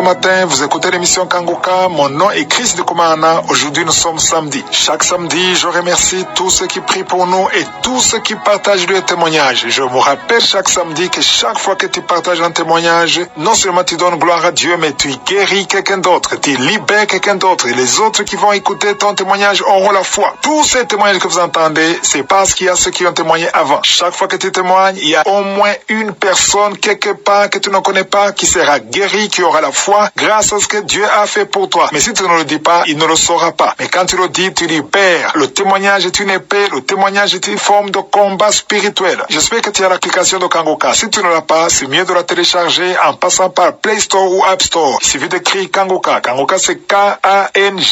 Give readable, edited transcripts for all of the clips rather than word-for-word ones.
Bon matin, vous écoutez l'émission Kanguka. Mon nom est Chris de Komana. Aujourd'hui, nous sommes samedi. Chaque samedi, je remercie tous ceux qui prient pour nous et tous ceux qui partagent leurs témoignages. Je vous rappelle chaque samedi que chaque fois que tu partages un témoignage, non seulement tu donnes gloire à Dieu, mais tu guéris quelqu'un d'autre, tu libères quelqu'un d'autre. Et les autres qui vont écouter ton témoignage auront la foi. Tous ces témoignages que vous entendez, c'est parce qu'il y a ceux qui ont témoigné avant. Chaque fois que tu témoignes, il y a au moins une personne quelque part que tu ne connais pas qui sera guérie, qui aura la foi grâce à ce que Dieu a fait pour toi. Mais si tu ne le dis pas, il ne le saura pas. Mais quand tu le dis, tu libères. Le témoignage est une épée, le témoignage est une forme de combat spirituel. J'espère que tu as l'application de Kanguka. Si tu ne l'as pas, c'est mieux de la télécharger en passant par Play Store ou App Store. Il suffit d'écrire Kanguka. Kanguka, c'est K-A-N-G-U-K-A.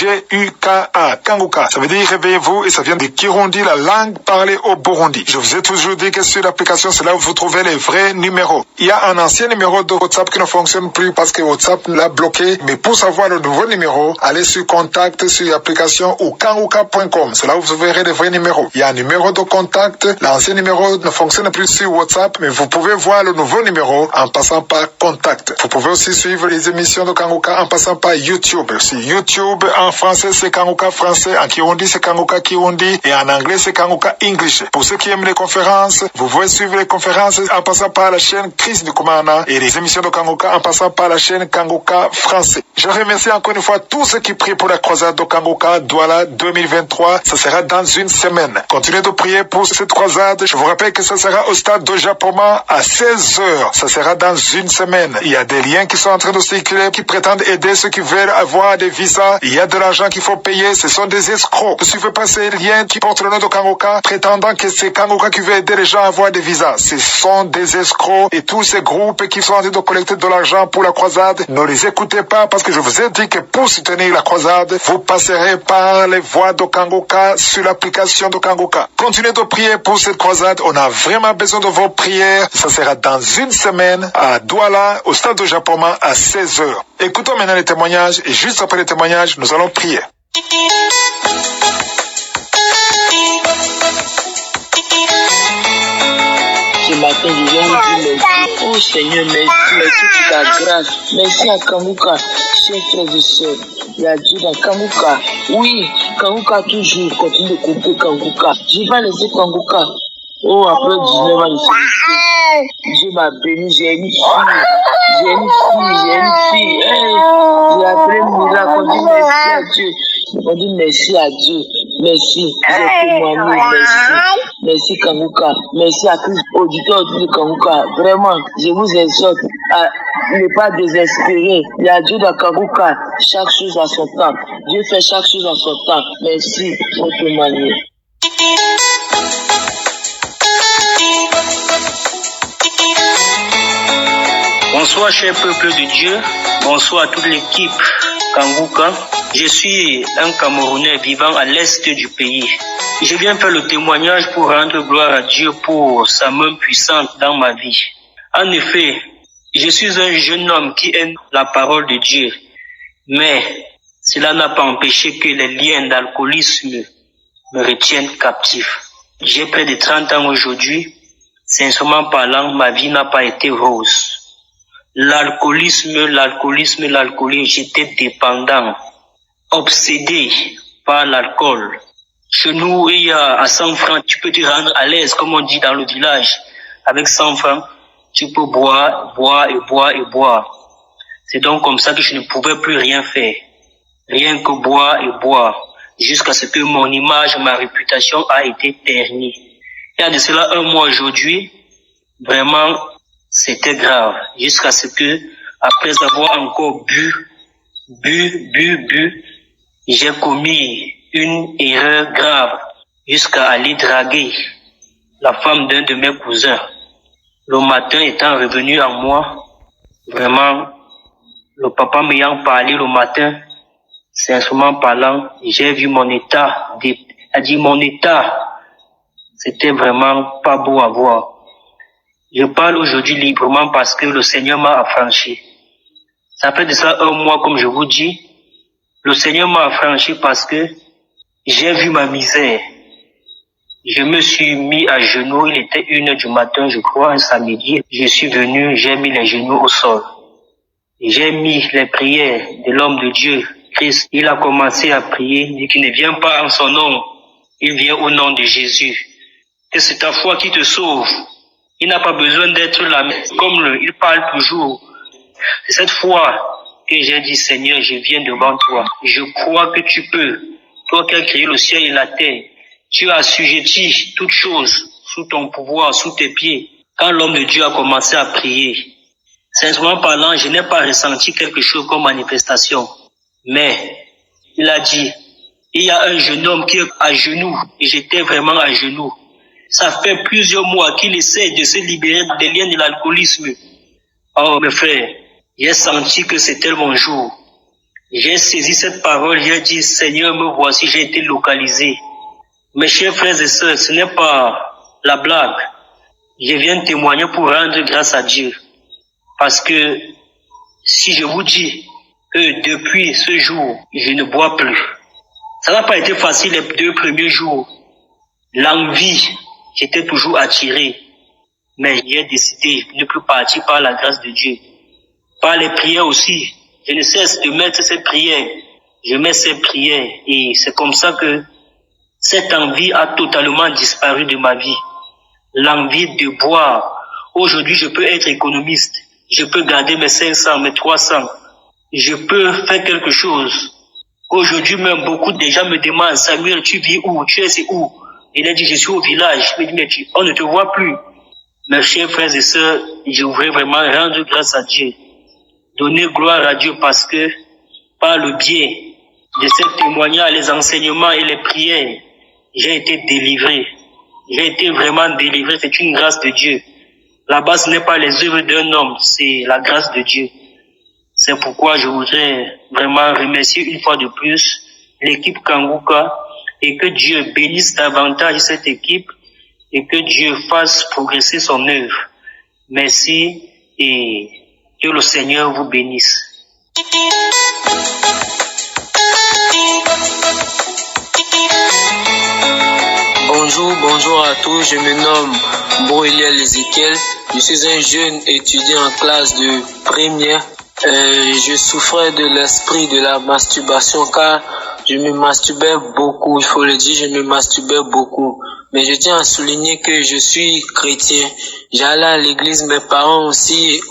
Kanguka, ça veut dire réveillez-vous et ça vient de Kirundi, la langue parlée au Burundi. Je vous ai toujours dit que sur l'application, c'est là où vous trouvez les vrais numéros. Il y a un ancien numéro de WhatsApp qui ne fonctionne plus parce que WhatsApp l'a bloqué. Mais pour savoir le nouveau numéro, allez sur Contact sur l'application ou kanguka.com. C'est là où vous verrez les vrais numéros. Il y a un numéro de contact. L'ancien numéro ne fonctionne plus sur WhatsApp, mais vous pouvez voir le nouveau numéro en passant par Contact. Vous pouvez aussi suivre les émissions de Kanguka en passant par YouTube. Sur YouTube, en français, c'est Kanguka français. En Kirundi, c'est Kanguka Kirundi. Et en anglais, c'est Kanguka English. Pour ceux qui aiment les conférences, vous pouvez suivre les conférences en passant par la chaîne Chris de Komana et les émissions de Kanguka en passant par la chaîne Kanguka français. Je remercie encore une fois tous ceux qui prient pour la croisade de Kanguka Douala 2023. Ça sera dans une semaine. Continuez de prier pour cette croisade. Je vous rappelle que ça sera au stade de Japoma à 16h. Ça sera dans une semaine. Il y a des liens qui sont en train de circuler qui prétendent aider ceux qui veulent avoir des visas. Il y a de l'argent qu'il faut payer. Ce sont des escrocs. Ne suivez pas ces liens qui portent le nom de Kanguka prétendant que c'est Kanguka qui veut aider les gens à avoir des visas. Ce sont des escrocs et tous ces groupes qui sont en train de collecter de l'argent pour la croisade, ne les écoutez pas parce que je vous ai dit que pour soutenir la croisade, vous passerez par les voies de Kanguka sur l'application de Kanguka. Continuez de prier pour cette croisade. On a vraiment besoin de vos prières. Ça sera dans une semaine à Douala, au stade de Japoma à 16h. Écoutons maintenant les témoignages et juste après les témoignages, nous allons prier. Ce matin, je viens vous dire merci. Oh Seigneur, merci pour ta grâce. Merci à Kanguka, chers frères et sœurs. Il y a Dieu dans Kanguka. Oui, Kanguka toujours continue de couper Kanguka. Je vais laisser Kanguka. Oh, après 19 ans de félicité, Dieu m'a béni, j'ai une fille. J'ai une fille. Hey, j'ai appelé Mira, on dit merci à Dieu. On dit merci à Dieu. Merci, j'ai témoigné, merci. Merci Kanguka. Merci à tous les auditeurs de Kanguka. Vraiment, je vous exhorte à ne pas désespérer. Il y a Dieu dans Kanguka. Chaque chose à son temps. Dieu fait chaque chose en son temps. Merci pour témoigner. Bonsoir, cher peuple de Dieu. Bonsoir à toute l'équipe Kanguka. Je suis un Camerounais vivant à l'est du pays. Je viens faire le témoignage pour rendre gloire à Dieu pour sa main puissante dans ma vie. En effet, je suis un jeune homme qui aime la parole de Dieu. Mais cela n'a pas empêché que les liens d'alcoolisme me retiennent captif. J'ai près de 30 ans aujourd'hui. Sincèrement parlant, ma vie n'a pas été rose. L'alcoolisme, j'étais dépendant, obsédé par l'alcool. Chez nous, il y a à 100 francs, tu peux te rendre à l'aise, comme on dit dans le village. Avec 100 francs, tu peux boire. C'est donc comme ça que je ne pouvais plus rien faire. Rien que boire et boire. Jusqu'à ce que mon image, ma réputation a été ternie. Il y a de cela un mois aujourd'hui, vraiment, c'était grave. Jusqu'à ce que, après avoir encore bu, j'ai commis une erreur grave jusqu'à aller draguer la femme d'un de mes cousins. Le matin étant revenu en moi, vraiment, le papa m'ayant parlé le matin, sincèrement parlant, j'ai vu mon état, mon état, c'était vraiment pas beau à voir. Je parle aujourd'hui librement parce que le Seigneur m'a affranchi. Ça fait de ça un mois, comme je vous dis. Le Seigneur m'a affranchi parce que j'ai vu ma misère. Je me suis mis à genoux. Il était 1h du matin, je crois, un samedi. Je suis venu, j'ai mis les genoux au sol. J'ai mis les prières de l'homme de Dieu, Christ. Il a commencé à prier, il dit qu'il ne vient pas en son nom, il vient au nom de Jésus. Que c'est ta foi qui te sauve. Il n'a pas besoin d'être là, comme il parle toujours. C'est cette foi que j'ai dit, Seigneur, je viens devant toi. Je crois que tu peux. Toi qui as créé le ciel et la terre, tu as assujetti toutes choses sous ton pouvoir, sous tes pieds. Quand l'homme de Dieu a commencé à prier, sincèrement parlant, je n'ai pas ressenti quelque chose comme manifestation. Mais il a dit, il y a un jeune homme qui est à genoux, et j'étais vraiment à genoux. Ça fait plusieurs mois qu'il essaie de se libérer des liens de l'alcoolisme. Oh mes frères, j'ai senti que c'était mon jour. J'ai saisi cette parole, j'ai dit, Seigneur, me voici, j'ai été localisé. Mes chers frères et sœurs, ce n'est pas la blague. Je viens témoigner pour rendre grâce à Dieu. Parce que si je vous dis que depuis ce jour, je ne bois plus, ça n'a pas été facile les 2 premiers jours. L'envie, j'étais toujours attiré. Mais j'ai décidé de ne plus partir par la grâce de Dieu. Par les prières aussi. Je ne cesse de mettre ces prières. Je mets ces prières. Et c'est comme ça que cette envie a totalement disparu de ma vie. L'envie de boire. Aujourd'hui, je peux être économiste. Je peux garder mes 500, mes 300. Je peux faire quelque chose. Aujourd'hui même, beaucoup de gens me demandent, Samuel, tu vis où? Tu es où? Il a dit, je suis au village. Je me dis, mais on ne te voit plus. Mes chers frères et sœurs, je voudrais vraiment rendre grâce à Dieu. Donner gloire à Dieu parce que par le biais de ces témoignages, les enseignements et les prières, j'ai été délivré. J'ai été vraiment délivré. C'est une grâce de Dieu. Là-bas, ce n'est pas les œuvres d'un homme, c'est la grâce de Dieu. C'est pourquoi je voudrais vraiment remercier une fois de plus l'équipe Kanguka et que Dieu bénisse davantage cette équipe et que Dieu fasse progresser son œuvre. Merci et que le Seigneur vous bénisse. Bonjour à tous, je me nomme Boeliel Ezekiel. Je suis un jeune étudiant en classe de première. Je souffrais de l'esprit de la masturbation car je me masturbais beaucoup, il faut le dire, je me masturbais beaucoup. Mais je tiens à souligner que je suis chrétien. J'allais à l'église, mes parents aussi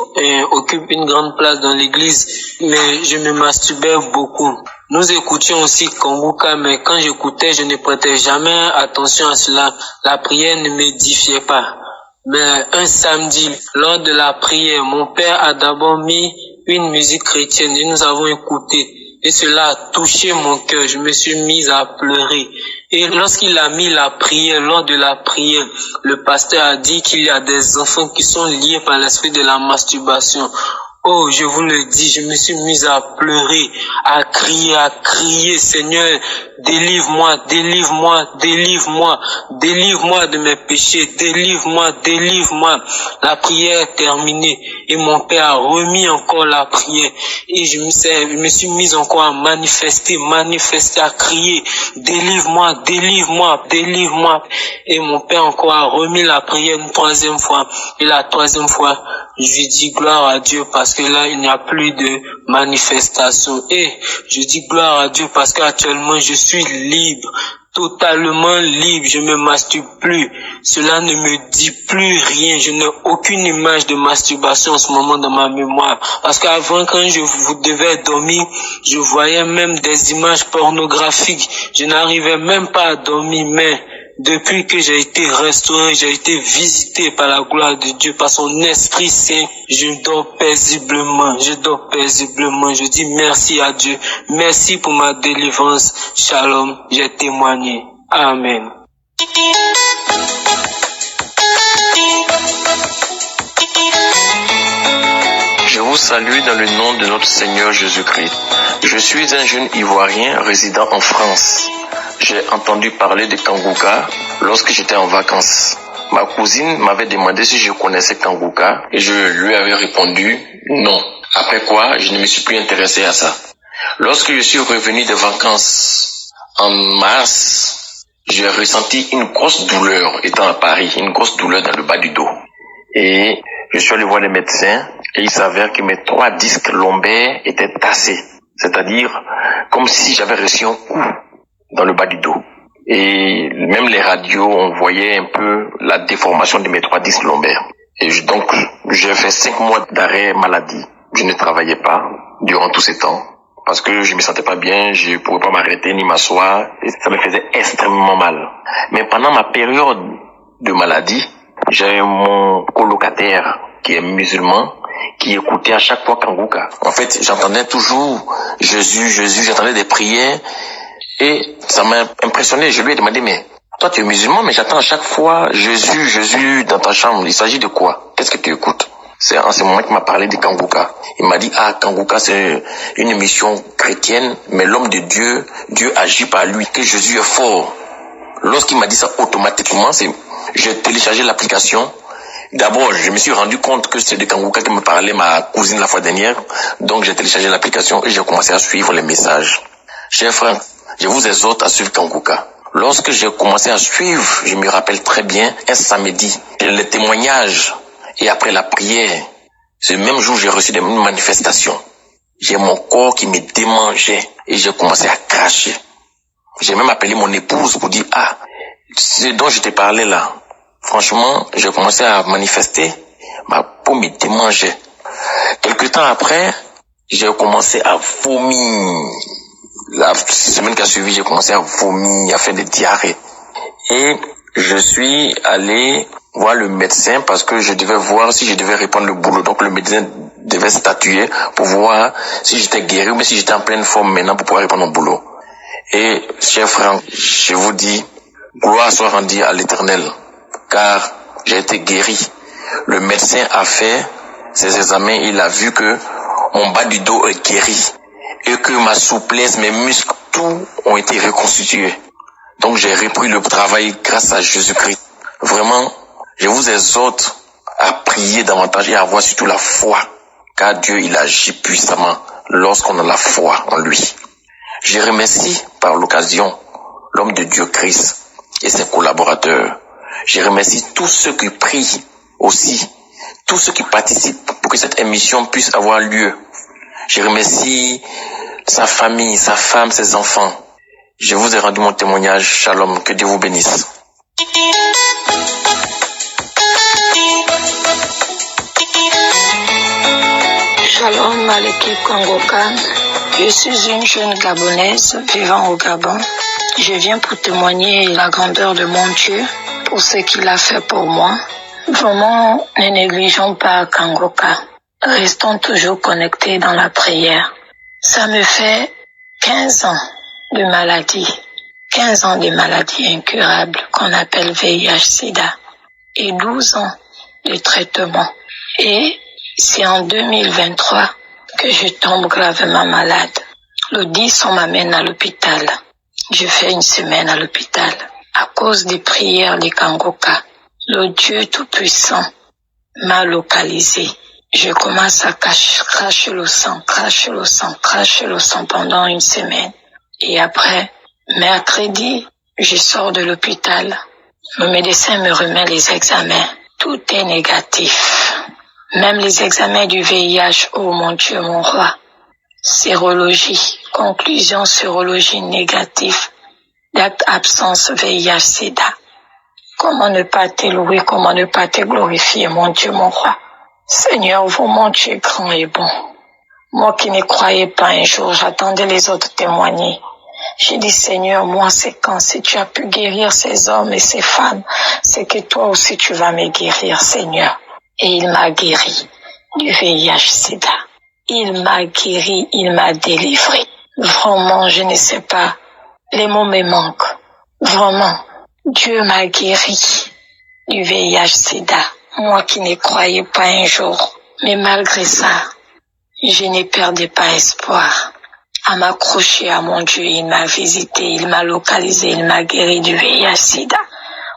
occupent une grande place dans l'église, mais je me masturbais beaucoup. Nous écoutions aussi Kanguka, mais quand j'écoutais, je ne prêtais jamais attention à cela. La prière ne m'édifiait pas. Mais un samedi, lors de la prière, mon père a d'abord mis une musique chrétienne et nous avons écouté. Et cela a touché mon cœur. Je me suis mise à pleurer. Et lorsqu'il a mis la prière, lors de la prière, le pasteur a dit qu'il y a des enfants qui sont liés par l'esprit de la masturbation. Oh, je vous le dis, je me suis mise à pleurer, à crier, Seigneur, délivre-moi, délivre-moi, délivre-moi, délivre-moi de mes péchés, délivre-moi, délivre-moi. La prière est terminée et mon père a remis encore la prière et je me suis mise encore à manifester, à crier, délivre-moi, délivre-moi, délivre-moi. Et mon père encore a remis la prière une 3e fois et la 3e fois, je lui dis gloire à Dieu parce que là, il n'y a plus de manifestation. Et je dis gloire à Dieu parce qu'actuellement, je suis libre, totalement libre. Je me masturbe plus. Cela ne me dit plus rien. Je n'ai aucune image de masturbation en ce moment dans ma mémoire. Parce qu'avant, quand je devais dormir, je voyais même des images pornographiques. Je n'arrivais même pas à dormir, mais depuis que j'ai été restauré, j'ai été visité par la gloire de Dieu, par son Esprit Saint, je dors paisiblement, je dis merci à Dieu, merci pour ma délivrance, shalom, j'ai témoigné, amen. Je vous salue dans le nom de notre Seigneur Jésus-Christ. Je suis un jeune Ivoirien résidant en France. J'ai entendu parler de Kanguka lorsque j'étais en vacances. Ma cousine m'avait demandé si je connaissais Kanguka et je lui avais répondu non. Après quoi, je ne me suis plus intéressé à ça. Lorsque je suis revenu de vacances en mars, j'ai ressenti une grosse douleur étant à Paris, une grosse douleur dans le bas du dos. Et je suis allé voir les médecins et il s'avère que mes 3 disques lombaires étaient tassés. C'est-à-dire comme si j'avais reçu un coup dans le bas du dos. Et même les radios, on voyait un peu la déformation de mes 3 disques lombaires. Et donc, j'ai fait 5 mois d'arrêt maladie. Je ne travaillais pas durant tous ces temps parce que je me sentais pas bien, je pouvais pas m'arrêter ni m'asseoir et ça me faisait extrêmement mal. Mais pendant ma période de maladie, j'ai mon colocataire qui est musulman qui écoutait à chaque fois Kanguka. En fait, j'entendais toujours Jésus, j'entendais des prières et ça m'a impressionné. Je lui ai demandé, mais toi tu es musulman, mais j'attends à chaque fois Jésus dans ta chambre. Il s'agit de quoi? Qu'est-ce que tu écoutes? C'est en ce moment qu'il m'a parlé de Kanguka. Il m'a dit, Kanguka c'est une émission chrétienne, mais l'homme de Dieu, Dieu agit par lui, que Jésus est fort. Lorsqu'il m'a dit ça, automatiquement, j'ai téléchargé l'application. D'abord, je me suis rendu compte que c'est de Kanguka que me parlait ma cousine la fois dernière. Donc, j'ai téléchargé l'application et j'ai commencé à suivre les messages. Chers frères, je vous exhorte à suivre Kanguka. Lorsque j'ai commencé à suivre, je me rappelle très bien, un samedi, les témoignages et après la prière, ce même jour, j'ai reçu des manifestations. J'ai mon corps qui me démangeait et j'ai commencé à cracher. J'ai même appelé mon épouse pour dire, ce dont je t'ai parlé là, franchement, j'ai commencé à manifester, ma peau me démangeait. Quelque temps après, j'ai commencé à vomir. La semaine qui a suivi, j'ai commencé à vomir, à faire des diarrhées. Et je suis allé voir le médecin parce que je devais voir si je devais reprendre le boulot. Donc le médecin devait statuer pour voir si j'étais guéri ou si j'étais en pleine forme maintenant pour pouvoir reprendre mon boulot. Et chers frères, je vous dis, gloire soit rendue à l'Éternel, car j'ai été guéri. Le médecin a fait ses examens, il a vu que mon bas du dos est guéri et que ma souplesse, mes muscles, tout ont été reconstitués. Donc j'ai repris le travail grâce à Jésus-Christ. Vraiment, je vous exhorte à prier davantage et à avoir surtout la foi, car Dieu il agit puissamment lorsqu'on a la foi en lui. Je remercie par l'occasion l'homme de Dieu Christ et ses collaborateurs. Je remercie tous ceux qui prient aussi, tous ceux qui participent pour que cette émission puisse avoir lieu. Je remercie sa famille, sa femme, ses enfants. Je vous ai rendu mon témoignage. Shalom, que Dieu vous bénisse. Shalom à l'équipe Kanguka. Je suis une jeune Gabonaise vivant au Gabon. Je viens pour témoigner la grandeur de mon Dieu pour ce qu'il a fait pour moi. Vraiment, ne négligeons pas Kanguka. Restons toujours connectés dans la prière. Ça me fait 15 ans de maladie. 15 ans de maladie incurable qu'on appelle VIH-Sida. Et 12 ans de traitement. Et c'est en 2023 que je tombe gravement malade. Le 10, on m'amène à l'hôpital. Je fais une semaine à l'hôpital à cause des prières de Kanguka. Le Dieu Tout-Puissant m'a localisé. Je commence à cracher le sang pendant une semaine. Et après, mercredi, je sors de l'hôpital. Le médecin me remet les examens. Tout est négatif. Même les examens du VIH, oh mon Dieu, mon roi. Sérologie, conclusion sérologie négative, d'absence VIH-Sida. Comment ne pas te louer, comment ne pas te glorifier, mon Dieu, mon roi. Seigneur, mon Dieu est grand et bon. Moi qui ne croyais pas un jour, j'attendais les autres témoigner. J'ai dit, Seigneur, moi c'est quand, si tu as pu guérir ces hommes et ces femmes, c'est que toi aussi tu vas me guérir, Seigneur. Et il m'a guéri du VIH-Sida. Il m'a guéri, il m'a délivré. Vraiment, je ne sais pas, les mots me manquent. Vraiment, Dieu m'a guéri du VIH-Sida. Moi qui ne croyais pas un jour. Mais malgré ça, je ne perdais pas espoir. À m'accrocher à mon Dieu, il m'a visité, il m'a localisé, il m'a guéri du VIH-Sida.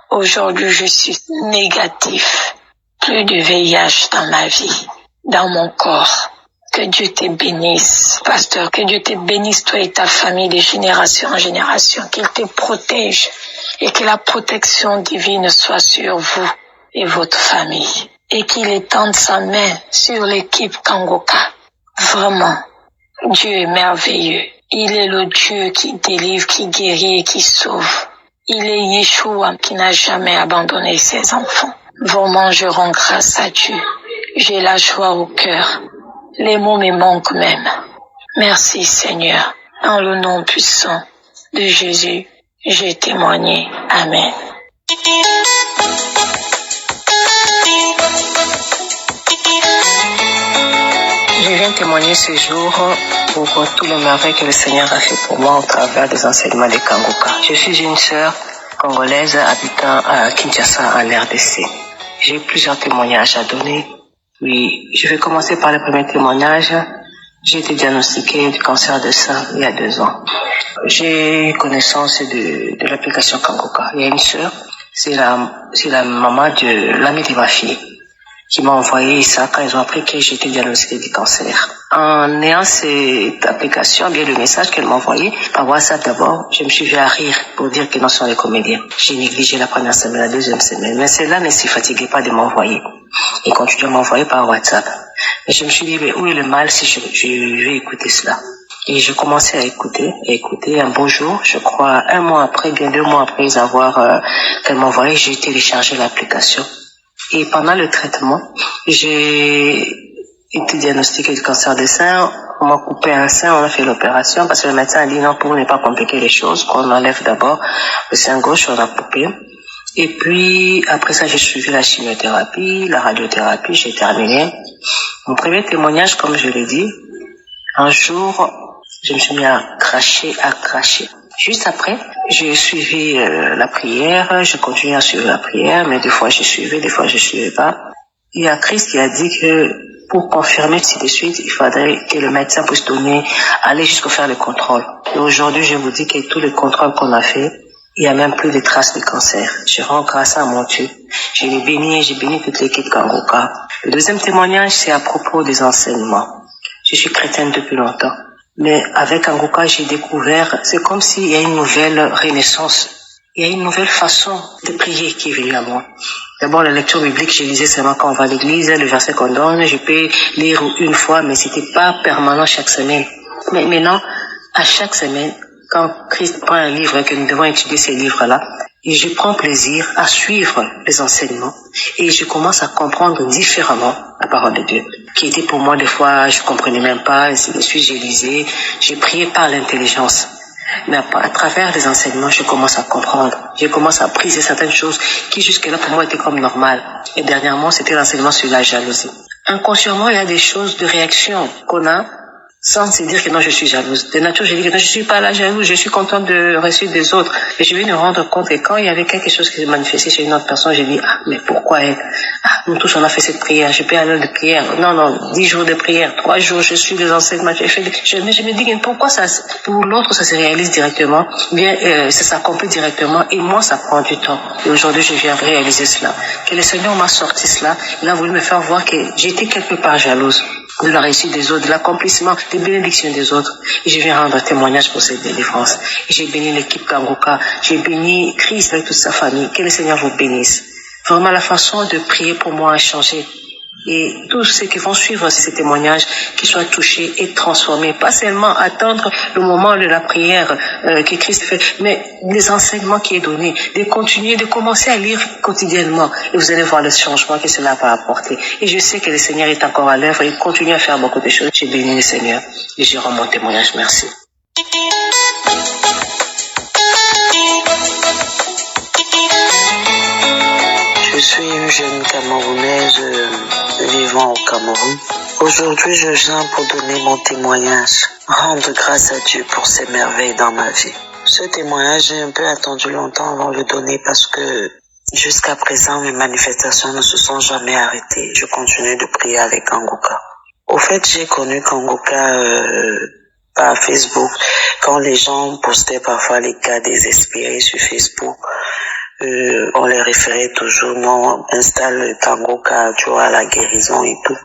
Aujourd'hui, je suis négatif. Plus de VIH dans ma vie, dans mon corps. Que Dieu te bénisse, pasteur. Que Dieu te bénisse, toi et ta famille, de génération en génération. Qu'il te protège et que la protection divine soit sur vous et votre famille. et qu'il étende sa main sur l'équipe Kangoka. Vraiment, Dieu est merveilleux. Il est le Dieu qui délivre, qui guérit et qui sauve. Il est Yeshua qui n'a jamais abandonné ses enfants. Vraiment, je rends grâce à Dieu. J'ai la joie au cœur. Les mots me manquent même. Merci Seigneur. En le nom puissant de Jésus, j'ai témoigné. Amen. Je viens témoigner ce jour pour tout le merveille que le Seigneur a fait pour moi au travers des enseignements de Kangoka. Je suis une sœur congolaise habitant à Kinshasa en RDC. J'ai plusieurs témoignages à donner. Oui, je vais commencer par le premier témoignage. J'ai été diagnostiquée du cancer de sein il y a 2 ans. J'ai connaissance de l'application Kangoka. Il y a une sœur, c'est la maman de l'ami de ma fille, qui m'a envoyé ça quand ils ont appris que j'étais diagnostiquée du cancer. En ayant cette application, bien le message qu'elle m'a envoyé par WhatsApp d'abord, je me suis vu à rire pour dire que non, ce sont les comédiens. J'ai négligé la première semaine, la deuxième semaine, mais celle-là ne se fatiguait pas de m'envoyer. Et continue à m'envoyer par WhatsApp. Et je me suis dit, mais où est le mal si je vais écouter cela? Et je commençais à écouter un beau jour, je crois 1 mois après, bien 2 mois après avoir qu'elle m'a envoyé, j'ai téléchargé l'application. Et pendant le traitement, j'ai été diagnostiquée du cancer du sein. On m'a coupé un sein, on a fait l'opération parce que le médecin a dit non, pour ne pas compliquer les choses, qu'on enlève d'abord le sein gauche, on a coupé. Et puis, après ça, j'ai suivi la chimiothérapie, la radiothérapie, j'ai terminé. Mon premier témoignage, comme je l'ai dit, un jour, je me suis mis à cracher. Juste après, j'ai suivi la prière, je continue à suivre la prière, mais des fois je suivais, des fois je suivais pas. Il y a Christ qui a dit que pour confirmer ainsi de suite, il faudrait que le médecin puisse aller jusqu'à faire le contrôle. Et aujourd'hui, je vous dis que tous les contrôles qu'on a fait, il n'y a même plus de traces de cancer. Je rends grâce à mon Dieu. Je l'ai béni, j'ai béni toute l'équipe Kangoka. Le deuxième témoignage, c'est à propos des enseignements. Je suis chrétienne depuis longtemps. Mais avec Kangoka, j'ai découvert, c'est comme s'il y a une nouvelle renaissance. Il y a une nouvelle façon de prier qui est venue à moi. D'abord, la lecture biblique, je lisais seulement quand on va à l'église, le verset qu'on donne, je peux lire 1 fois, mais c'était pas permanent chaque semaine. Mais maintenant, à chaque semaine, quand Christ prend un livre et que nous devons étudier ces livres-là, et je prends plaisir à suivre les enseignements et je commence à comprendre différemment la parole de Dieu, qui était pour moi des fois, je comprenais même pas, ainsi de suite, je lisais, je priais par l'intelligence. Mais à travers les enseignements, je commence à comprendre. Je commence à briser certaines choses qui jusque-là pour moi étaient comme normales. Et dernièrement, c'était l'enseignement sur la jalousie. Inconsciemment, il y a des choses de réaction qu'on a sans se dire que non, je suis jalouse. De nature, je dis que non, je suis pas là jalouse, je suis contente de réussir des autres. Et je vais me rendre compte que quand il y avait quelque chose qui se manifestait chez une autre personne, je dis, mais pourquoi elle? Nous tous, on a fait cette prière, je peux aller de prière. Non, 10 jours de prière, 3 jours, je suis les enseignements, mais je me dis, pourquoi ça, pour l'autre, ça se réalise directement, bien, ça s'accomplit directement, et moi, ça prend du temps. Et aujourd'hui, je viens réaliser cela. Que le Seigneur m'a sorti cela, il a voulu me faire voir que j'étais quelque part jalouse de la réussite des autres, de l'accomplissement, des bénédictions des autres. Et je viens rendre témoignage pour cette délivrance. Et j'ai béni l'équipe Kangoka, j'ai béni Christ avec toute sa famille. Que le Seigneur vous bénisse. Vraiment, la façon de prier pour moi a changé. Et tous ceux qui vont suivre ces témoignages, qui soient touchés et transformés. Pas seulement attendre le moment de la prière que Christ fait, mais les enseignements qui est donné, de continuer, de commencer à lire quotidiennement. Et vous allez voir le changement que cela va apporter. Et je sais que le Seigneur est encore à l'œuvre et il continue à faire beaucoup de choses. J'ai béni le Seigneur et je rends mon témoignage. Merci. Je suis une jeune Camerounaise vivant au Cameroun. Aujourd'hui, je viens pour donner mon témoignage, rendre grâce à Dieu pour ses merveilles dans ma vie. Ce témoignage, j'ai un peu attendu longtemps avant de le donner parce que jusqu'à présent, mes manifestations ne se sont jamais arrêtées. Je continue de prier avec Kangoka. Au fait, j'ai connu Kangoka par Facebook, quand les gens postaient parfois les cas désespérés sur Facebook. On les référait toujours, non, installe Kangoka, tu vois, la guérison et tout.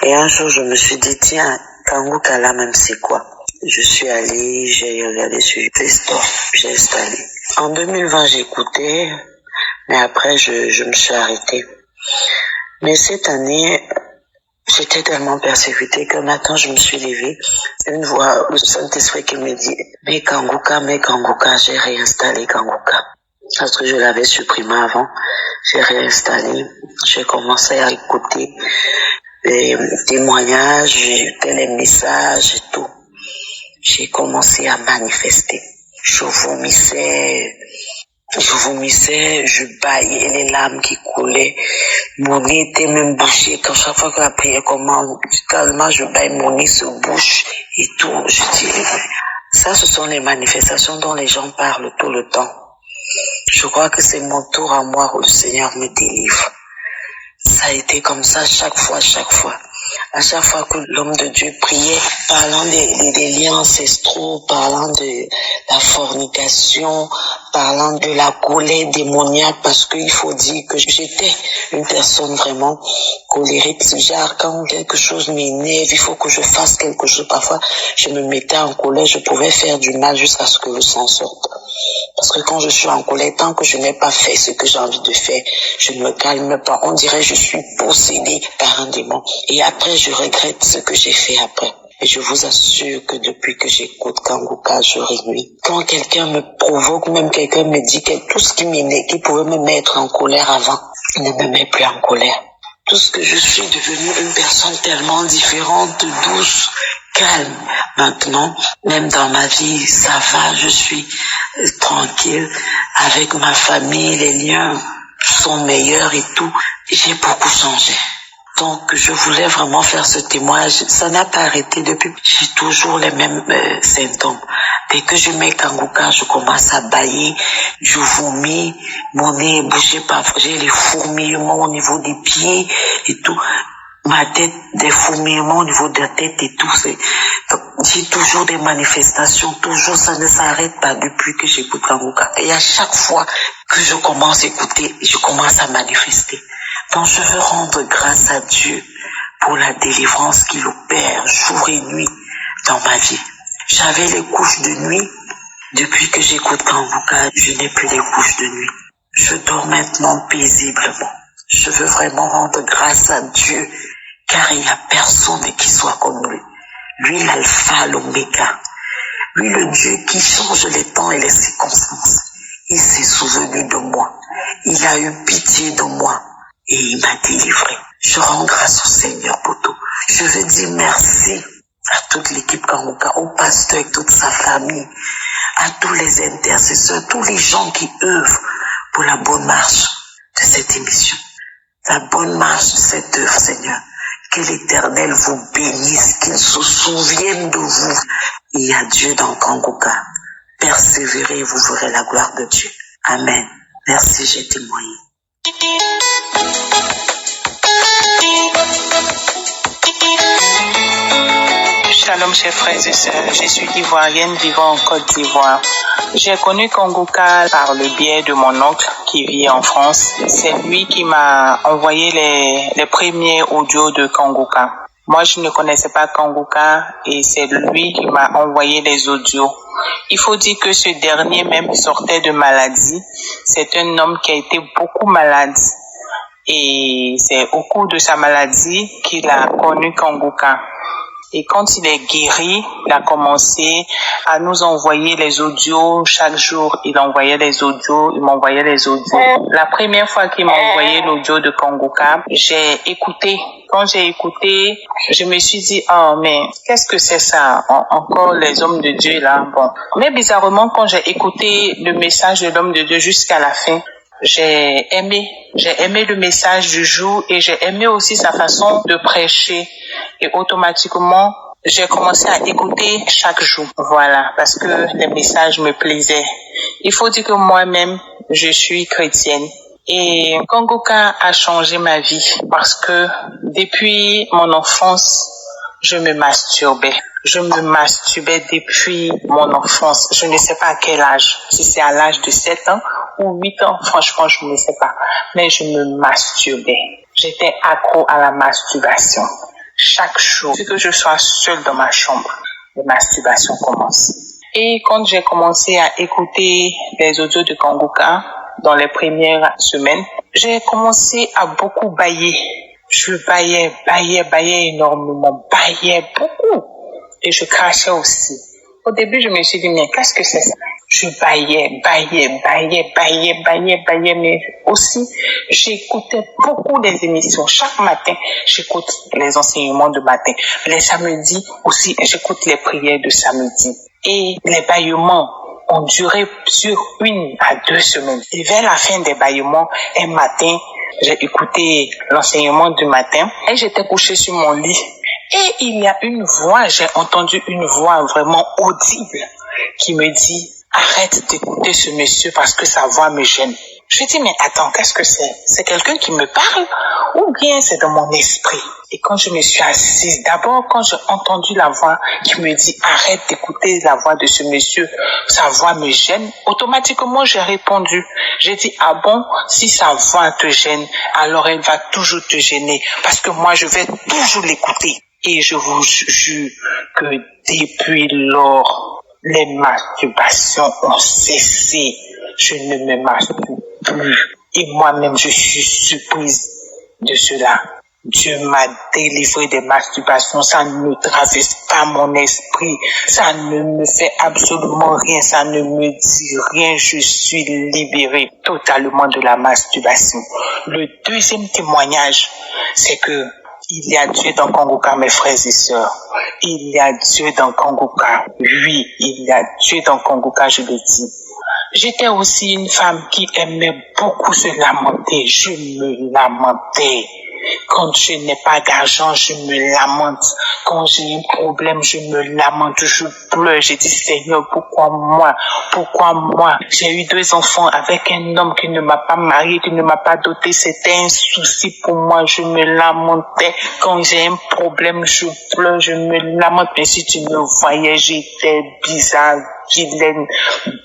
Et un jour, je me suis dit, tiens, Kangoka là même c'est quoi? Je suis allée, j'ai regardé sur Play Store, j'ai installé. En 2020, j'ai écouté, mais après, je me suis arrêtée. Mais cette année, j'étais tellement persécutée que maintenant je me suis levée. Une voix du Saint-Esprit qui me dit « mais Kanguka, j'ai réinstallé Kanguka ». Parce que je l'avais supprimé avant, j'ai réinstallé. J'ai commencé à écouter les témoignages, les messages et tout. J'ai commencé à manifester. Je vomissais, je baillais les larmes qui coulaient. Mon nez était même bouché. Quand chaque fois que la prière commence, tellement je baille, mon nez se bouche et tout. Je dis, ça, ce sont les manifestations dont les gens parlent tout le temps. Je crois que c'est mon tour à moi où le Seigneur me délivre. Ça a été comme ça chaque fois. À chaque fois que l'homme de Dieu priait, parlant des liens ancestraux, parlant de la fornication, parlant de la colère démoniaque, parce qu'il faut dire que j'étais une personne vraiment colérique. Genre, quand quelque chose m'énerve, il faut que je fasse quelque chose. Parfois, je me mettais en colère, je pouvais faire du mal jusqu'à ce que le sang sorte. Parce que quand je suis en colère, tant que je n'ai pas fait ce que j'ai envie de faire, je ne me calme pas. On dirait que je suis possédée par un démon. Et après, je regrette ce que j'ai fait après. Et je vous assure que depuis que j'écoute Kanguka jour et nuit, quand quelqu'un me provoque, même quelqu'un me dit que tout ce qui pouvait me mettre en colère avant, ne me met plus en colère. Tout ce que je suis devenue une personne tellement différente, douce, calme. Maintenant, même dans ma vie, ça va, je suis tranquille avec ma famille, les liens sont meilleurs et tout. J'ai beaucoup changé. Donc, je voulais vraiment faire ce témoignage. Ça n'a pas arrêté depuis. J'ai toujours les mêmes symptômes. Dès que je mets Kanguka, je commence à bailler, je vomis, mon nez est bouché par, j'ai les fourmillements au niveau des pieds et tout. Ma tête, des fourmillements au niveau de la tête et tout. J'ai toujours des manifestations, toujours, ça ne s'arrête pas depuis que j'écoute Kanguka. Et à chaque fois que je commence à écouter, je commence à manifester. Donc je veux rendre grâce à Dieu pour la délivrance qu'il opère jour et nuit dans ma vie. J'avais les couches de nuit. Depuis que j'écoute Kanguka, je n'ai plus les couches de nuit. Je dors maintenant paisiblement. Je veux vraiment rendre grâce à Dieu, car il n'y a personne qui soit comme lui. Lui, l'alpha, l'oméga. Lui, le Dieu qui change les temps et les circonstances. Il s'est souvenu de moi. Il a eu pitié de moi. Et il m'a délivré. Je rends grâce au Seigneur pour tout. Je veux dire merci à toute l'équipe Kanguka, au pasteur et toute sa famille, à tous les intercesseurs, tous les gens qui œuvrent pour la bonne marche de cette émission. La bonne marche de cette œuvre, Seigneur. Que l'Éternel vous bénisse, qu'il se souvienne de vous. Il y a Dieu dans Kanguka. Persévérez et vous verrez la gloire de Dieu. Amen. Merci, j'ai témoigné. Shalom, chers frères et sœurs. Je suis ivoirienne vivant en Côte d'Ivoire. J'ai connu Kanguka par le biais de mon oncle qui vit en France. C'est lui qui m'a envoyé les premiers audios de Kanguka. Moi, je ne connaissais pas Kanguka et c'est lui qui m'a envoyé les audios. Il faut dire que ce dernier même sortait de maladie. C'est un homme qui a été beaucoup malade. Et c'est au cours de sa maladie qu'il a connu Kanguka. Et quand il est guéri, il a commencé à nous envoyer les audios. Chaque jour, il envoyait les audios, il m'envoyait les audios. La première fois qu'il m'a envoyé l'audio de Kanguka, j'ai écouté. Quand j'ai écouté, je me suis dit, oh, mais qu'est-ce que c'est ça? Encore les hommes de Dieu là. Bon. Mais bizarrement, quand j'ai écouté le message de l'homme de Dieu jusqu'à la fin, j'ai aimé le message du jour et j'ai aimé aussi sa façon de prêcher. Et automatiquement, j'ai commencé à écouter chaque jour. Voilà, parce que les messages me plaisaient. Il faut dire que moi-même, je suis chrétienne. Et Kanguka a changé ma vie parce que depuis mon enfance, je me masturbais. Je me masturbais depuis mon enfance. Je ne sais pas à quel âge. Si c'est à l'âge de 7 ans ou 8 ans, franchement, je ne sais pas. Mais je me masturbais. J'étais accro à la masturbation. Chaque jour, que je sois seule dans ma chambre, les masturbations commencent. Et quand j'ai commencé à écouter les audios de Kanguka dans les premières semaines, j'ai commencé à beaucoup bailler. Je baillais énormément, baillais beaucoup. Et je crachais aussi. Au début, je me suis dit, mais qu'est-ce que c'est ça? Je baillais, mais aussi, j'écoutais beaucoup des émissions. Chaque matin, j'écoute les enseignements de matin. Les samedis aussi, j'écoute les prières de samedi. Et les bâillements ont duré sur 1 à 2 semaines. Et vers la fin des bâillements, un matin, j'ai écouté l'enseignement du matin et j'étais couchée sur mon lit. Et il y a j'ai entendu une voix vraiment audible qui me dit, arrête d'écouter ce monsieur parce que sa voix me gêne. Je dis, mais attends, qu'est-ce que c'est? C'est quelqu'un qui me parle ou bien c'est dans mon esprit? Et quand je me suis assise, d'abord, quand j'ai entendu la voix qui me dit, arrête d'écouter la voix de ce monsieur, sa voix me gêne, automatiquement, j'ai répondu. J'ai dit, ah bon, si sa voix te gêne, alors elle va toujours te gêner parce que moi, je vais toujours l'écouter. Et je vous jure que depuis lors, les masturbations ont cessé. Je ne me masturbe plus. Et moi-même, je suis surprise de cela. Dieu m'a délivré des masturbations. Ça ne traverse pas mon esprit. Ça ne me fait absolument rien. Ça ne me dit rien. Je suis libérée totalement de la masturbation. Le deuxième témoignage, c'est que il y a Dieu dans Kongoka, mes frères et sœurs. Il y a Dieu dans Kongoka. Oui, il y a Dieu dans Kongoka, je le dis. J'étais aussi une femme qui aimait beaucoup se lamenter. Je me lamentais. Quand je n'ai pas d'argent, je me lamente. Quand j'ai un problème, je me lamente. Je pleure. J'ai dit, Seigneur, pourquoi moi? Pourquoi moi? J'ai eu 2 enfants avec un homme qui ne m'a pas marié, qui ne m'a pas doté. C'était un souci pour moi. Je me lamentais. Quand j'ai un problème, je pleure, je me lamente. Mais si tu me voyais, j'étais bizarre, vilaine,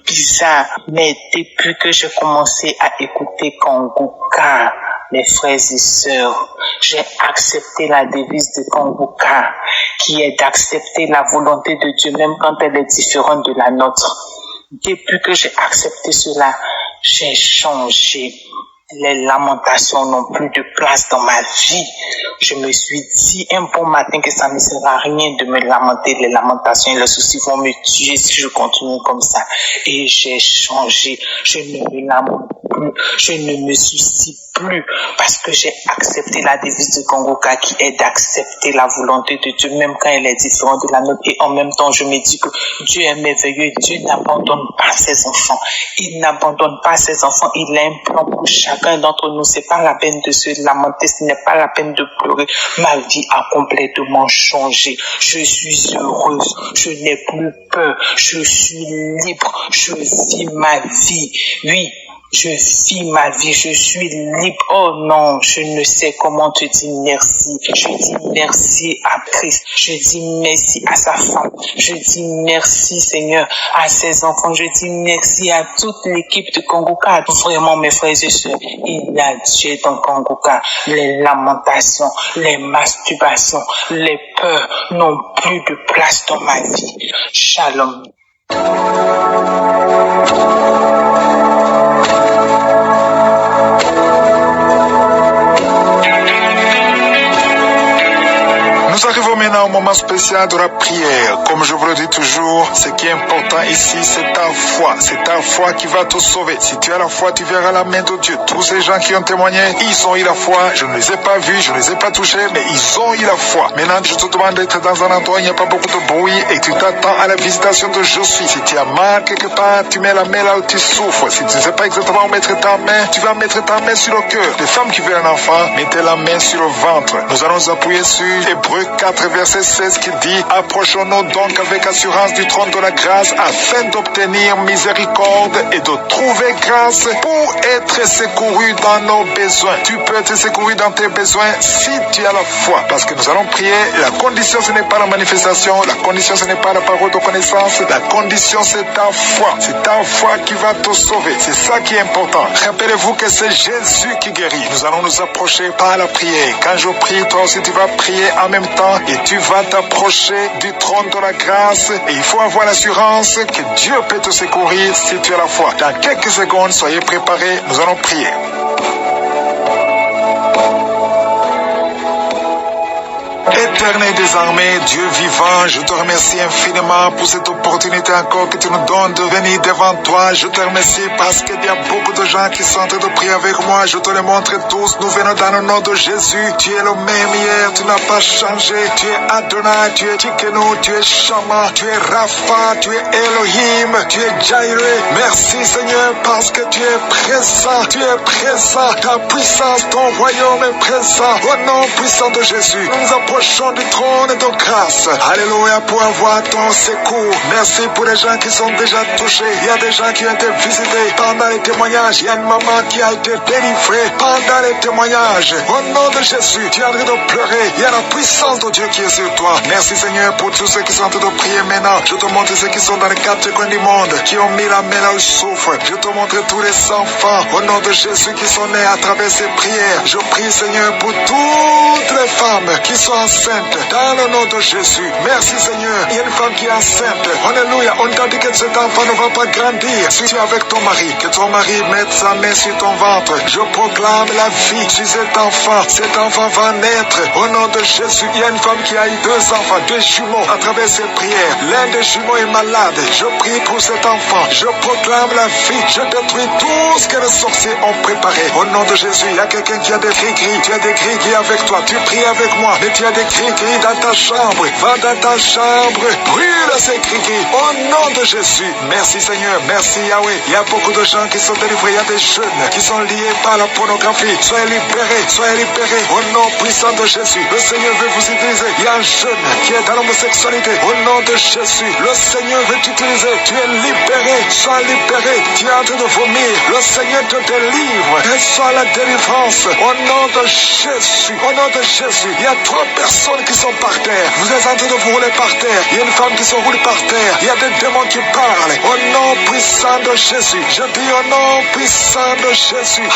bizarre. Mais depuis que j'ai commencé à écouter Kongoka, mes frères et sœurs, j'ai accepté la devise de Kongoka, qui est d'accepter la volonté de Dieu, même quand elle est différente de la nôtre. Depuis que j'ai accepté cela, j'ai changé. Les lamentations n'ont plus de place dans ma vie. Je me suis dit un bon matin que ça ne sert à rien de me lamenter. Les lamentations et les soucis vont me tuer si je continue comme ça. Et j'ai changé. Je ne me lamente plus. Je ne me soucie plus parce que j'ai accepté la devise de Kongoka qui est d'accepter la volonté de Dieu même quand elle est différente de la nôtre. Et en même temps, je me dis que Dieu est merveilleux. Dieu n'abandonne pas ses enfants. Il n'abandonne pas ses enfants. Il a un plan pour chacun d'entre nous. C'est pas la peine de se lamenter. Ce n'est pas la peine de pleurer. Ma vie a complètement changé. Je suis heureuse. Je n'ai plus peur. Je suis libre. Je vis ma vie. Oui. Je vis ma vie, je suis libre. Oh non, je ne sais comment te dire merci. Je dis merci à Christ. Je dis merci à sa femme. Je dis merci, Seigneur, à ses enfants. Je dis merci à toute l'équipe de Kongoka. Vraiment, mes frères et sœurs, il y a Dieu dans Kongoka. Les lamentations, les masturbations, les peurs n'ont plus de place dans ma vie. Shalom. Nous arrivons maintenant au moment spécial de la prière. Comme je vous le dis toujours, ce qui est important ici, c'est ta foi. C'est ta foi qui va te sauver. Si tu as la foi, tu verras la main de Dieu. Tous ces gens qui ont témoigné, ils ont eu la foi. Je ne les ai pas vus, je ne les ai pas touchés, mais ils ont eu la foi. Maintenant, je te demande d'être dans un endroit où il n'y a pas beaucoup de bruit et tu t'attends à la visitation de Je suis. Si tu as mal quelque part, tu mets la main là où tu souffres. Si tu ne sais pas exactement où mettre ta main, tu vas mettre ta main sur le cœur. Les femmes qui veulent un enfant, mettez la main sur le ventre. Nous allons nous appuyer sur Hébreux 4, verset 16 qui dit « Approchons-nous donc avec assurance du trône de la grâce afin d'obtenir miséricorde et de trouver grâce pour être secouru dans nos besoins. » Tu peux être secouru dans tes besoins si tu as la foi. Parce que nous allons prier. La condition, ce n'est pas la manifestation. La condition, ce n'est pas la parole de connaissance. La condition, c'est ta foi. C'est ta foi qui va te sauver. C'est ça qui est important. Rappelez-vous que c'est Jésus qui guérit. Nous allons nous approcher par la prière. Quand je prie, toi aussi tu vas prier en même temps et tu vas t'approcher du trône de la grâce. Et il faut avoir l'assurance que Dieu peut te secourir si tu as la foi. Dans quelques secondes, soyez préparés. Nous allons prier. Éternel des armées, Dieu vivant, je te remercie infiniment pour cette opportunité encore que tu nous donnes de venir devant toi. Je te remercie parce qu'il y a beaucoup de gens qui sont en train de prier avec moi. Je te les montre tous. Nous venons dans le nom de Jésus. Tu es le même hier, tu n'as pas changé. Tu es Adonai, tu es Tikenu, tu es Shama, tu es Rapha, tu es Elohim, tu es Jireh. Merci Seigneur parce que tu es présent. Tu es présent. Ta puissance, ton royaume est présent. Au nom puissant de Jésus, nous nous approchons du trône de grâce. Alléluia pour avoir ton secours. Merci pour les gens qui sont déjà touchés. Il y a des gens qui ont été visités pendant les témoignages. Il y a une maman qui a été délivrée pendant les témoignages. Au nom de Jésus, tu es en train de pleurer. Il y a la puissance de Dieu qui est sur toi. Merci Seigneur pour tous ceux qui sont en train de prier maintenant. Je te montre ceux qui sont dans les quatre coins du monde, qui ont mis la main là où ils souffrent. Je te montre tous les enfants, au nom de Jésus, qui sont nés à travers ces prières. Je prie Seigneur pour toutes les femmes qui sont enceintes, dans le nom de Jésus. Merci Seigneur. Il y a une femme qui est enceinte. Alléluia. On t'a dit que cet enfant ne va pas grandir. Si tu es avec ton mari, que ton mari mette sa main sur ton ventre. Je proclame la vie sur cet enfant. Cet enfant va naître. Au nom de Jésus, il y a une femme qui a eu 2 enfants, 2 jumeaux à travers ses prières. L'un des jumeaux est malade. Je prie pour cet enfant. Je proclame la vie. Je détruis tout ce que les sorciers ont préparé. Au nom de Jésus, il y a quelqu'un qui a des gris-gris. Tu as des gris-gris avec toi. Tu pries avec moi. Mais tu as des gris-gris dans ta chambre. Va dans ta chambre. Brûle ces gris-gris. Au nom de Jésus. Merci Seigneur. Merci Yahweh. Il y a beaucoup de gens qui sont délivrés. Il y a des jeunes qui sont liés par la pornographie. Soyez libérés. Soyez libérés. Au nom puissant de Jésus. Le Seigneur veut vous utiliser. Il y a un jeune qui est dans l'homosexualité. Au nom de Jésus. Le Seigneur veut t'utiliser. Tu es libéré. Sois libéré. Tu es en train de vomir. Le Seigneur te délivre. Et sois la délivrance. Au nom de Jésus. Au nom de Jésus. Il y a 3 personnes qui sont par terre. Vous êtes en train de vous rouler par terre. Il y a une femme qui se roule par terre. Il y a des démons qui parlent. Au nom puissant de Jésus. Je dis au nom puissant de Jésus.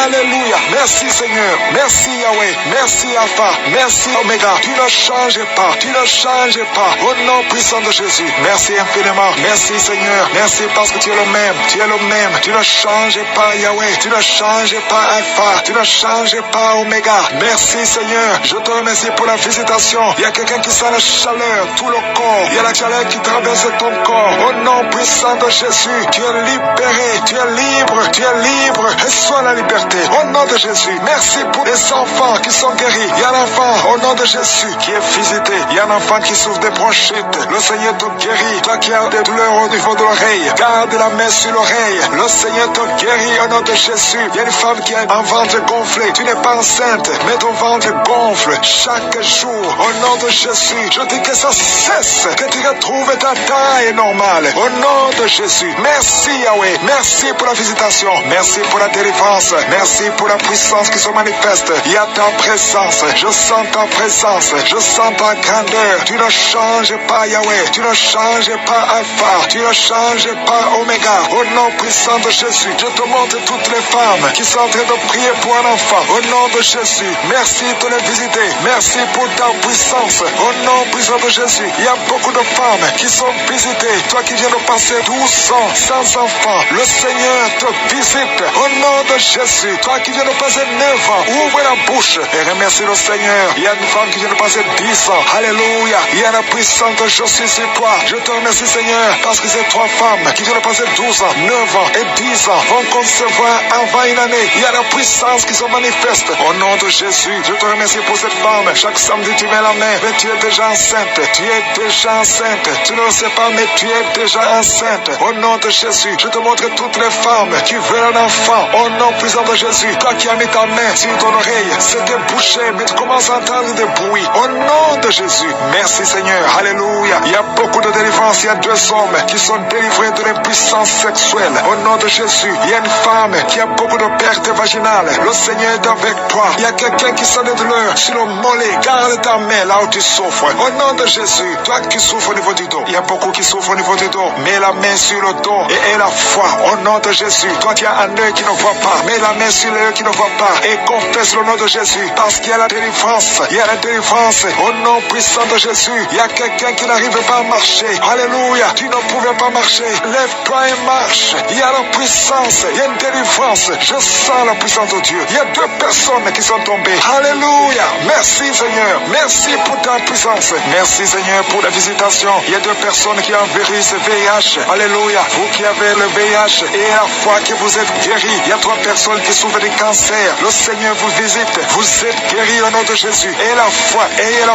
Alléluia. Merci Seigneur. Merci Yahweh. Merci Alpha. Merci Omega. Tu ne changes pas. Tu ne changes pas. Au nom puissant de Jésus. Merci infiniment. Merci Seigneur. Merci parce que tu es le même. Tu es le même. Tu ne changes pas Yahweh. Tu ne changes pas Alpha. Tu ne changes pas Omega. Merci Seigneur. Je te remercie pour la visitation. Il y a quelqu'un qui sent la chaleur. Tout le corps. Il y a la chaleur qui traverse ton corps. Au nom puissant de Jésus. Tu es libéré. Tu es libre. Tu es libre. Et sois la liberté. Au nom de Jésus. Merci pour les enfants qui sont guéris. Il y a un enfant au nom de Jésus qui est visité. Il y a un enfant qui souffre des bronchites. Le Seigneur te guérit. Toi qui as des douleurs au niveau de l'oreille, garde la main sur l'oreille. Le Seigneur te guérit au nom de Jésus. Il y a une femme qui a un ventre gonflé. Tu n'es pas enceinte, mais ton ventre gonfle chaque jour. Au nom de Jésus, je dis que ça cesse, que tu retrouves ta taille normale. Au nom de Jésus. Merci Yahweh. Merci pour la visitation. Merci pour la délivrance. Merci pour la puissance qui se manifeste. Il y a ta présence. Je sens ta présence. Je sens ta grandeur. Tu ne changes pas Yahweh. Tu ne changes pas Alpha. Tu ne changes pas Omega. Au nom puissant de Jésus, je te montre toutes les femmes qui sont en train de prier pour un enfant. Au nom de Jésus, merci de les visiter. Merci pour ta puissance. Au nom puissant de Jésus, il y a beaucoup de femmes qui sont visitées. Toi qui viens de passer 12 ans sans enfant, le Seigneur te visite. Au nom de Jésus, toi qui viens de passer 9 ans, ouvre la bouche et remercie le Seigneur. Il y a une femme qui vient de passer 10 ans. Alléluia. Il y a la puissance de je suis sur toi. Je te remercie Seigneur parce que ces 3 femmes qui viennent de passer 12 ans, 9 ans et 10 ans vont concevoir avant une année. Il y a la puissance qui se manifeste. Au nom de Jésus, je te remercie pour cette femme. Chaque samedi tu mets la main, mais tu es déjà enceinte. Tu es déjà enceinte. Tu ne le sais pas, mais tu es déjà enceinte. Au nom de Jésus, je te montre toutes les femmes qui veulent un enfant. Au nom puissant de Jésus, toi qui as mis ta main sur ton oreille, c'était bouché, mais tu commences à entendre des bruits. Au nom de Jésus, merci Seigneur. Alléluia. Il y a beaucoup de délivrance. Il y a 2 hommes qui sont délivrés de l'impuissance sexuelle. Au nom de Jésus, il y a une femme qui a beaucoup de pertes vaginales. Le Seigneur est avec toi. Il y a quelqu'un qui sent des douleurs sur le mollet. Garde ta main là où tu souffres. Au nom de Jésus, toi qui souffres au niveau du dos, il y a beaucoup qui souffrent au niveau du dos. Mets la main sur le dos et aie la foi. Au nom de Jésus, toi qui as un œil qui ne voit pas, mets la main sur l'œil qui ne voit pas et confesse le nom de Jésus parce qu'il y a la délivrance. Il y a la délivrance. Au nom puissant de Jésus, il y a quelqu'un qui n'arrive pas à marcher. Alléluia. Tu ne pouvais pas marcher. Lève-toi et marche. Il y a la puissance. Il y a une délivrance. Je sens la puissance de Dieu. Il y a 2 personnes qui sont tombées. Alléluia. Merci Seigneur. Seigneur. Merci pour ta puissance. Merci Seigneur pour la visitation. Il y a 2 personnes qui ont vécu ce VIH. Alléluia. Vous qui avez le VIH et la foi que vous êtes guéris. Il y a 3 personnes qui souffrent de cancer. Le Seigneur vous visite. Vous êtes guéris au nom de Jésus. Et la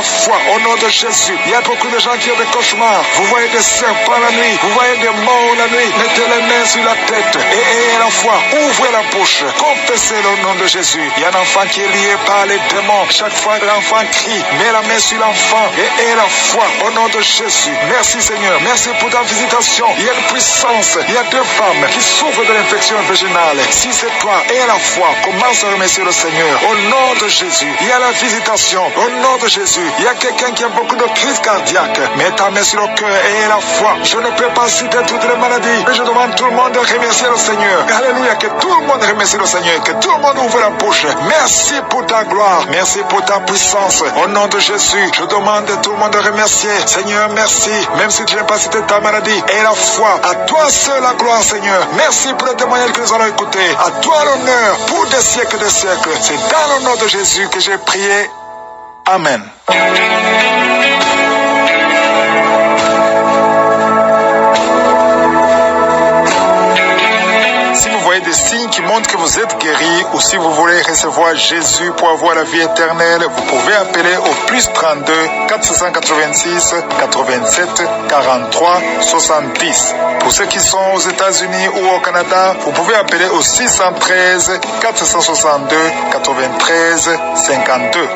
foi, au nom de Jésus. Il y a beaucoup de gens qui ont des cauchemars. Vous voyez des serpents la nuit. Vous voyez des morts la nuit. Mettez les mains sur la tête. Et ayez la foi. Ouvrez la bouche. Confessez le nom de Jésus. Il y a un enfant qui est lié par les démons. Chaque fois l'enfant crie, mets la main sur l'enfant et ayez la foi au nom de Jésus. Merci Seigneur. Merci pour ta visitation. Il y a une puissance. Il y a 2 femmes qui souffrent de l'infection vaginale. Si c'est toi, ayez la foi. Commence à remercier le Seigneur. Au nom de Jésus. Il y a la visitation. Au nom de Jésus. Il y a quelqu'un qui a beaucoup de crises cardiaques. Mets ta main sur le cœur et ayez la foi. Je ne peux pas citer toutes les maladies. Mais je demande tout le monde de remercier le Seigneur. Alléluia. Que tout le monde remercie le Seigneur. Que tout le monde ouvre la bouche. Merci pour ta gloire. Merci pour ta puissance. Au nom de Jésus, je demande à tout le monde de remercier. Seigneur, merci. Même si tu n'as pas cité ta maladie. Et la foi. À toi seul la gloire, Seigneur. Merci pour le témoignage que nous allons écouter. À toi l'honneur pour des siècles et des siècles. C'est dans le nom de Jésus que j'ai prié. Amen. Si vous voyez des signes qui montrent que vous êtes guéri ou si vous voulez recevoir Jésus pour avoir la vie éternelle, vous pouvez appeler au plus 32 486 87 43 70. Pour ceux qui sont aux États-Unis ou au Canada, vous pouvez appeler au 613 462 93 52.